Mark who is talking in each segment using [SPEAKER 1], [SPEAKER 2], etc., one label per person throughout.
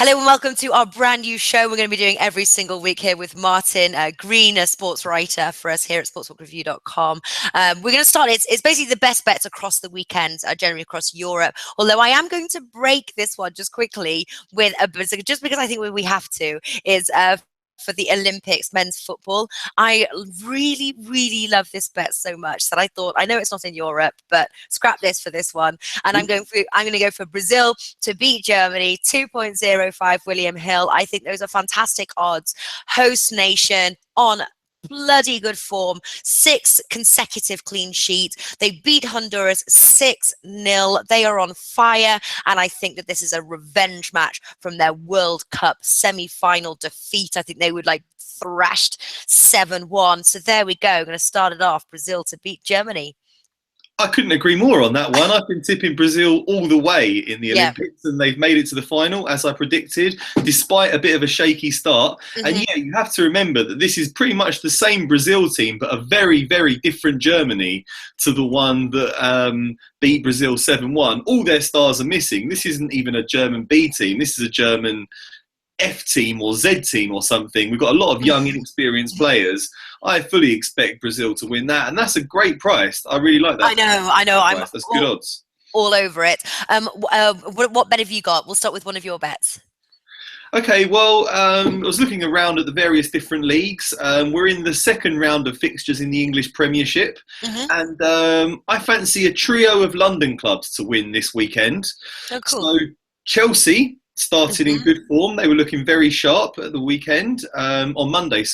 [SPEAKER 1] Hello and welcome to our brand new show. We're going to be doing every single week here with Martin Green, a sports writer for us here at sportsbookreview.com. We're going to start, it's basically the best bets across the weekend, generally across Europe. Although I am going to break this one just quickly with just because I think we have to, is for the Olympics men's football. I really, really love this bet so much that I thought, I know it's not in Europe, but scrap this for this one. And I'm going to go for Brazil to beat Germany, 2.05 William Hill. I think those are fantastic odds. Host nation on bloody good form, 6 consecutive clean sheets. They beat Honduras 6-0. They are on fire, and I think that this is a revenge match from their World Cup semi-final defeat. I think they would thrashed 7-1. So there we go. I'm going to start it off. Brazil to beat Germany.
[SPEAKER 2] I couldn't agree more on that one. I've been tipping Brazil all the way in the Olympics, and they've made it to the final, as I predicted, despite a bit of a shaky start. And yeah, you have to remember that this is pretty much the same Brazil team, but a very, very different Germany to the one that beat Brazil 7-1. All their stars are missing. This isn't even a German B team. This is a German F team or Z team or something. We've got a lot of young, inexperienced players. I fully expect Brazil to win that, and that's a great price. I really like that.
[SPEAKER 1] I know.
[SPEAKER 2] That's good odds.
[SPEAKER 1] All over it. What bet have you got? We'll start with one of your bets.
[SPEAKER 2] Okay, well, I was looking around at the various different leagues. We're in the second round of fixtures in the English Premiership, and I fancy a trio of London clubs to win this weekend.
[SPEAKER 1] Oh, cool.
[SPEAKER 2] So Chelsea started in good form. They were looking very sharp at the weekend, on Monday,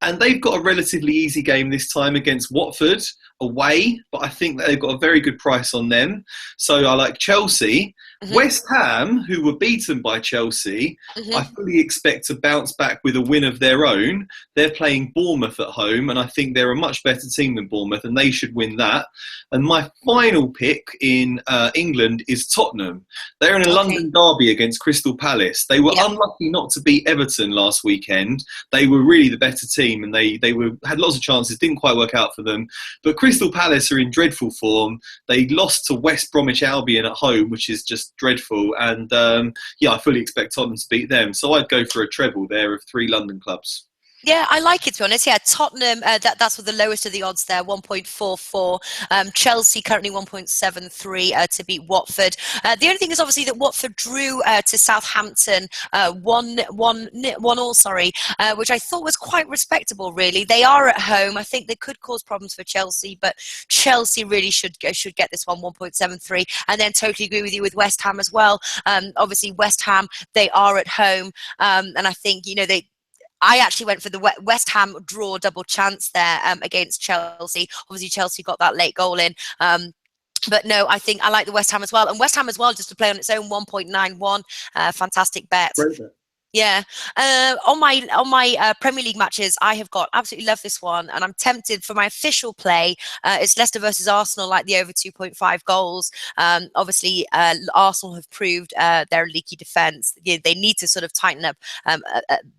[SPEAKER 2] and they've got a relatively easy game this time against Watford away, but I think that they've got a very good price on them. So I like Chelsea. West Ham, who were beaten by Chelsea, I fully expect to bounce back with a win of their own. They're playing Bournemouth at home, and I think they're a much better team than Bournemouth, and they should win that. And my final pick in England is Tottenham. They're in a London derby against Crystal Palace. They were unlucky not to beat Everton last weekend. They were really the better team, and they had lots of chances, didn't quite work out for them. But Crystal Palace are in dreadful form. They lost to West Bromwich Albion at home, which is just dreadful. And I fully expect Tottenham to beat them. So I'd go for a treble there of 3 London clubs.
[SPEAKER 1] Yeah, I like it, to be honest. Yeah, Tottenham, that's with the lowest of the odds there, 1.44. Chelsea currently 1.73 to beat Watford. The only thing is obviously that Watford drew to Southampton 1-1, which I thought was quite respectable, really. They are at home. I think they could cause problems for Chelsea, but Chelsea really should get this one, 1.73. And then totally agree with you with West Ham as well. Obviously, West Ham, they are at home. And I think, I actually went for the West Ham draw double chance there against Chelsea. Obviously, Chelsea got that late goal in. But no, I think I like the West Ham as well. And West Ham as well, just to play on its own, 1.91. Fantastic bet.
[SPEAKER 2] Great bet.
[SPEAKER 1] Yeah. On my Premier League matches, I have got absolutely love this one, and I'm tempted for my official play. It's Leicester versus Arsenal, like the over 2.5 goals. Obviously, Arsenal have proved their leaky defence. They need to sort of tighten up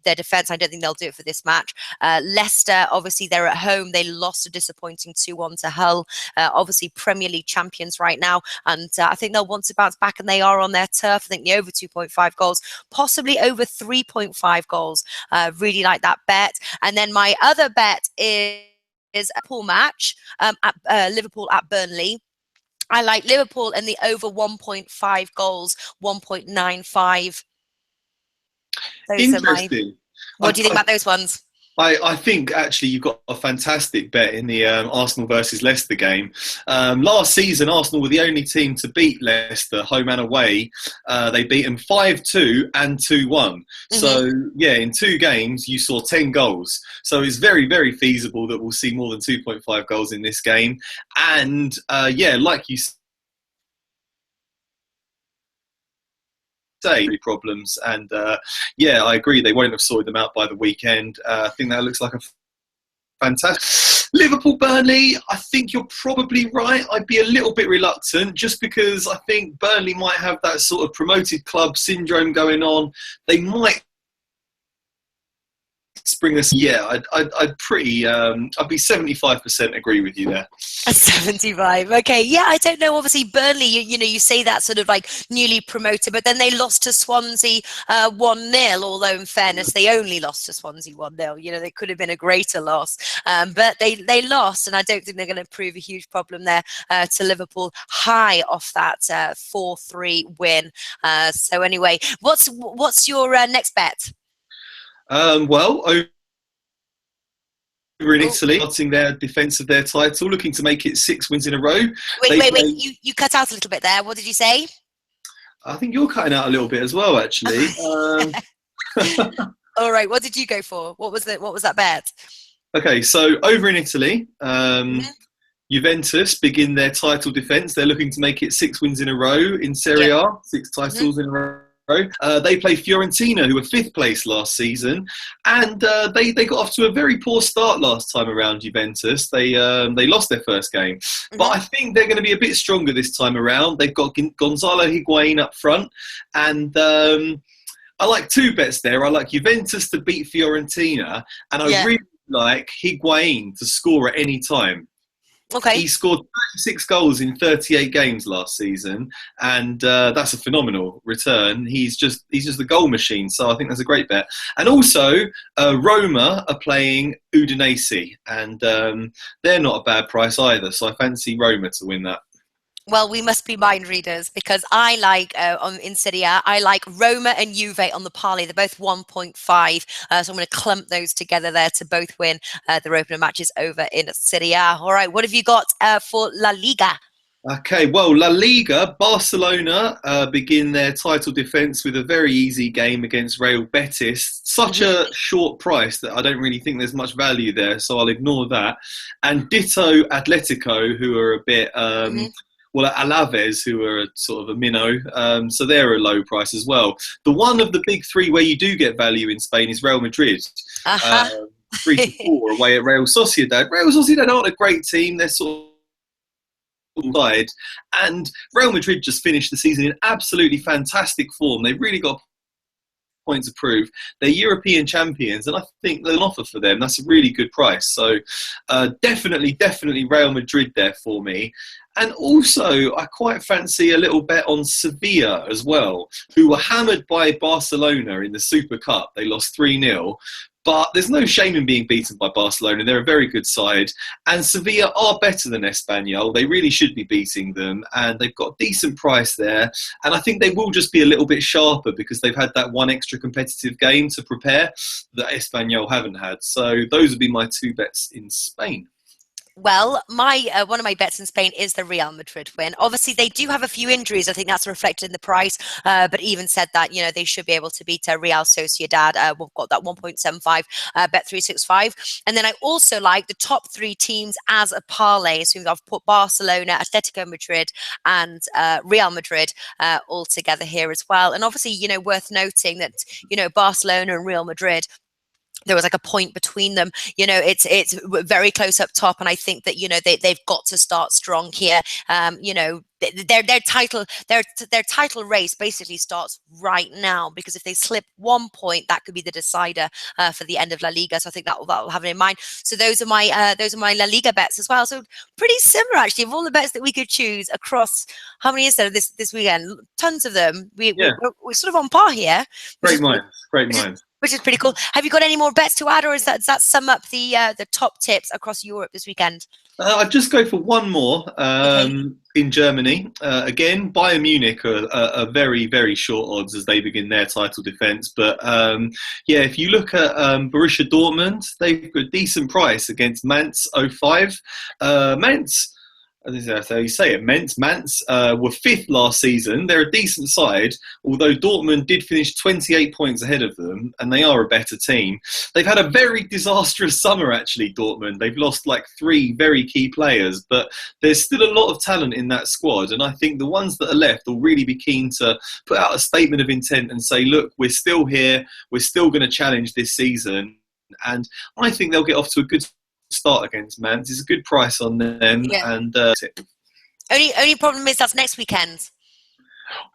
[SPEAKER 1] their defence. I don't think they'll do it for this match. Leicester, obviously, they're at home. They lost a disappointing 2-1 to Hull. Obviously, Premier League champions right now, and I think they'll want to bounce back, and they are on their turf. I think the over 2.5 goals, possibly over 3.5 goals. Really like that bet. And then my other bet is a pool match at Liverpool at Burnley. I like Liverpool and the over 1.5 goals, 1.95.
[SPEAKER 2] Interesting.
[SPEAKER 1] What do you think about those ones?
[SPEAKER 2] I think actually you've got a fantastic bet in the Arsenal versus Leicester game. Last season, Arsenal were the only team to beat Leicester home and away. They beat them 5-2 and 2-1. So yeah, in 2 games you saw 10 goals. So it's very, very feasible that we'll see more than 2.5 goals in this game. And like you say, problems, and I agree, they won't have sorted them out by the weekend. I think that looks like a fantastic Liverpool Burnley. I think you're probably right. I'd be a little bit reluctant just because I think Burnley might have that sort of promoted club syndrome going on. They might bring us. Yeah, I'd pretty. I'd be 75% agree with you there.
[SPEAKER 1] 75. Okay, yeah, I don't know. Obviously, Burnley, you say that sort of like newly promoted, but then they lost to Swansea 1-0. Although, in fairness, they only lost to Swansea 1-0. They could have been a greater loss, but they lost, and I don't think they're going to prove a huge problem there to Liverpool. High off that 4-3 win. So anyway, what's your next bet?
[SPEAKER 2] Well, over in Italy, starting their defence of their title, looking to make it 6 wins in a row.
[SPEAKER 1] Wait. You cut out a little bit there. What did you say?
[SPEAKER 2] I think you're cutting out a little bit as well, actually.
[SPEAKER 1] All right. What did you go for? What was that bet?
[SPEAKER 2] Okay, so over in Italy, Juventus begin their title defence. They're looking to make it 6 wins in a row in Serie A, 6 titles in a row. They play Fiorentina, who were 5th place last season, and they got off to a very poor start last time around. Juventus, they lost their first game, but I think they're going to be a bit stronger this time around. They've got Gonzalo Higuain up front, and I like 2 bets there. I like Juventus to beat Fiorentina, and I really like Higuain to score at any time.
[SPEAKER 1] Okay.
[SPEAKER 2] He scored 36 goals in 38 games last season, and that's a phenomenal return. He's just a goal machine, so I think that's a great bet. And also, Roma are playing Udinese, and they're not a bad price either, so I fancy Roma to win that.
[SPEAKER 1] Well, we must be mind readers, because I like in Serie A, I like Roma and Juve on the parlay. They're both 1.5, so I'm going to clump those together there to both win their opener matches over in Serie A. All right, what have you got for La Liga?
[SPEAKER 2] Okay, well, La Liga, Barcelona begin their title defence with a very easy game against Real Betis. Such a short price that I don't really think there's much value there, so I'll ignore that. And ditto Atletico, who are a bit... Well, Alaves, who are sort of a minnow, so they're a low price as well. The one of the big 3 where you do get value in Spain is Real Madrid. 3-4 away at Real Sociedad. Real Sociedad aren't a great team. They're sort of side. And Real Madrid just finished the season in absolutely fantastic form. They've really got point to prove. They're European champions, and I think there's an offer for them. That's a really good price. So definitely Real Madrid there for me. And also, I quite fancy a little bet on Sevilla as well, who were hammered by Barcelona in the Super Cup. They lost 3-0. But there's no shame in being beaten by Barcelona. They're a very good side. And Sevilla are better than Espanyol. They really should be beating them. And they've got a decent price there. And I think they will just be a little bit sharper because they've had that one extra competitive game to prepare that Espanyol haven't had. So those would be my 2 bets in Spain.
[SPEAKER 1] Well, my one of my bets in Spain is the Real Madrid win. Obviously, they do have a few injuries. I think that's reflected in the price. But even said that, they should be able to beat Real Sociedad. We've got that 1.75 bet 365. And then I also like the top 3 teams as a parlay. So I've put Barcelona, Atletico Madrid, and Real Madrid all together here as well. And obviously, worth noting that Barcelona and Real Madrid, there was like a point between them. It's very close up top, and I think that they've got to start strong here. Their title race basically starts right now, because if they slip 1 point, that could be the decider for the end of La Liga. So I think that will have it in mind. So those are my La Liga bets as well. So pretty similar actually. Of all the bets that we could choose across, how many is there this weekend? Tons of them. We're sort of on par here.
[SPEAKER 2] Great minds.
[SPEAKER 1] Which is pretty cool. Have you got any more bets to add, or does that sum up the top tips across Europe this weekend?
[SPEAKER 2] I'll just go for one more in Germany. Again, Bayern Munich are very, very short odds as they begin their title defence. But if you look at Borussia Dortmund, they've got a decent price against Mainz 05. Mainz, that's how you say it. Mainz were 5th last season. They're a decent side, although Dortmund did finish 28 points ahead of them, and they are a better team. They've had a very disastrous summer, actually, Dortmund. They've lost like 3 very key players, but there's still a lot of talent in that squad, and I think the ones that are left will really be keen to put out a statement of intent and say, look, we're still here, we're still going to challenge this season, and I think they'll get off to a good start against Mainz. It's a good price on them, and
[SPEAKER 1] only problem is that's next weekend.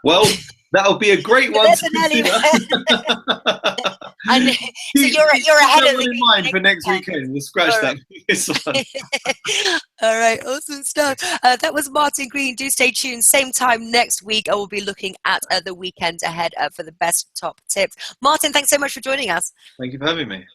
[SPEAKER 2] Well, that'll be a great one to consider.
[SPEAKER 1] And so you're ahead of the
[SPEAKER 2] in
[SPEAKER 1] game
[SPEAKER 2] mind for next weekend. We'll scratch
[SPEAKER 1] All
[SPEAKER 2] that. This one.
[SPEAKER 1] All right, awesome stuff. That was Martin Green. Do stay tuned. Same time next week. I will be looking at the weekend ahead for the best top tips. Martin, thanks so much for joining us.
[SPEAKER 2] Thank you for having me.